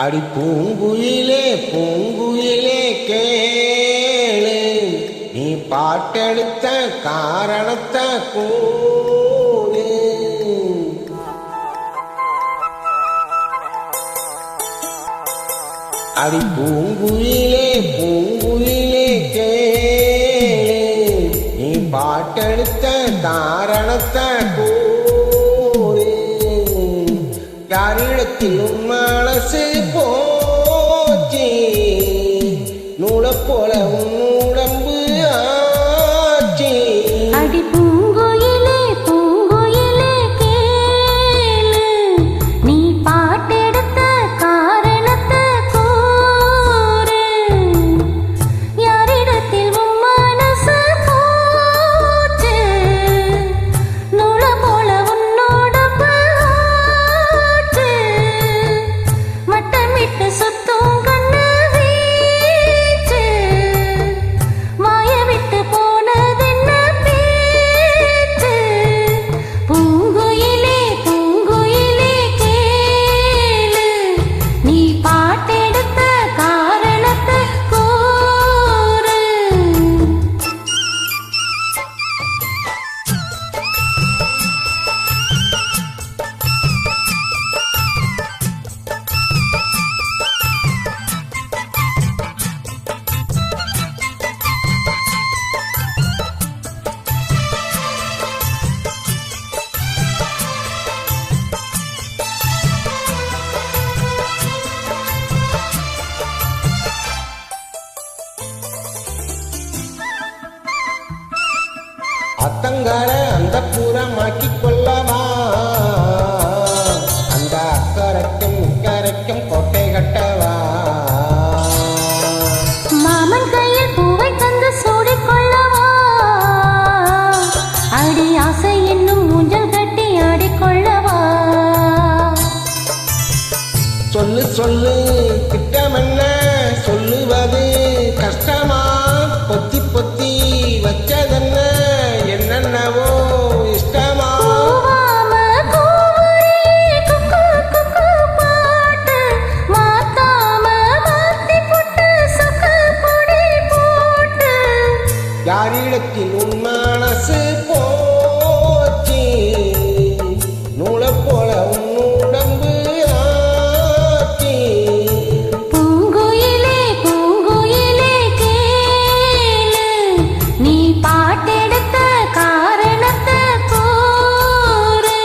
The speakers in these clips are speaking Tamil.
அடி பூங்குயிலே பூங்குயிலே கேளு, நீ பாட்டெடுத்த காரணத்தை கூறு. அடி பூங்குயிலே பூங்குயிலே கேளு, நீ பாட்டெடுத்த காரணத்தை கூறு. யாரிடத்தில் உன் மனசு போச்சு, நூலை போல உன் உடம்பு ஆச்சு. அடி பூங்குயிலே பூங்குயிலே கேளு, நீ பாட்டெடுத்த காரணத்தை கூறு. யாரிடத்தில் உன் மனசு போச்சு, நூலை போல உன் உடம்பு ஆச்சு. வட்டமிட்டு சுத்தும் கண்ணு வீச்சு, வாய விட்டு போனதென்ன பேச்சு. பூங்குயிலே பூங்குயிலே கேளு, நீ பாட்டெடுத்த காரணத்தை கூறு. அத்தங்கார அந்த புறமாக்கிக் கொள்ளவா, அந்த அக்கரைக்கும் இக்கரைக்கும் கோட்டை கட்டவா. மாமன் கையில் பூவை தந்து சூடிக்கொள்ளவா, அடி ஆசை என்னும் ஊஞ்சல் கட்டி ஆடிக்கொள்ளவா. சொல்லு சொல்லு திட்டமென்ன சொல்லுவது கஷ்டமா, பொத்தி பொத்தி வச்சதென்ன என்னென்னவோ இஷ்டமா. கூவாம கூவுறே குக்கு குக்கு பாட்டு, மாத்தாம மாத்தி புட்டு சுக்கு பொடி போட்டு. யாரிடத்தில் உன் மனசு போச்சு, நூலை போல உன் உடம்பு ஆச்சு. பூங்குயிலே பூங்குயிலே கேளு, நீ பாட்டெடுத்த காரணத்தை கூறு.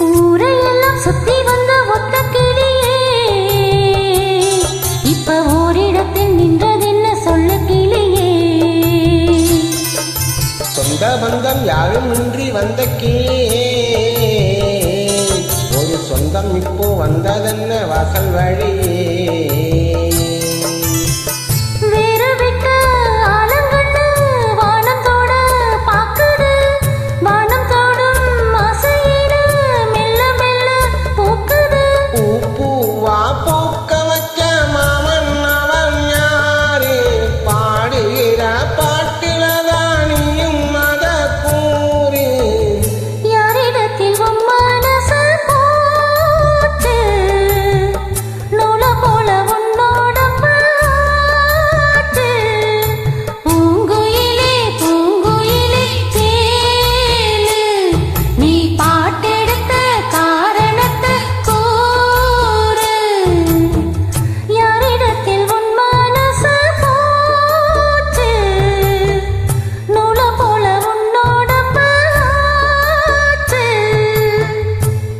ஊரையெல்லாம் சுத்தி வந்த ஒத்த கிளியே, இப்ப ஓரிடத்தில் நின்றதென்ன சொல்லு கிளியே. சொந்த பந்தம் யாரும் இன்றி வந்த கிளியே, ஒரு சொந்தம் இப்போ வந்ததென்ன வாசல் வழியே. வேறு விட்ட ஆலங்கண்ணு வானம் தோட பாக்குது, வானம் தோடும் ஆசையில மெல்ல மெல்ல பூக்குது. பூ பூவா பூக்க வச்ச மாமன் அவன் யாரு, பாடுகிற பாட்டில தானியும் மத கூறு. யாரிடத்தில் உன் மனசு போச்சு, நூலை போல உன் உடம்பு ஆச்சு. பூங்குயிலே பூங்குயிலே கேளு, நீ பாட்டெடுத்த காரணத்தை கூறு. யாரிடத்தில் உன் மனசு போச்சு, நூலை போல உன் உடம்பு ஆச்சு.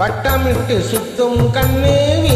பட்டமிட்டு சுத்தும் கண்ணு வீ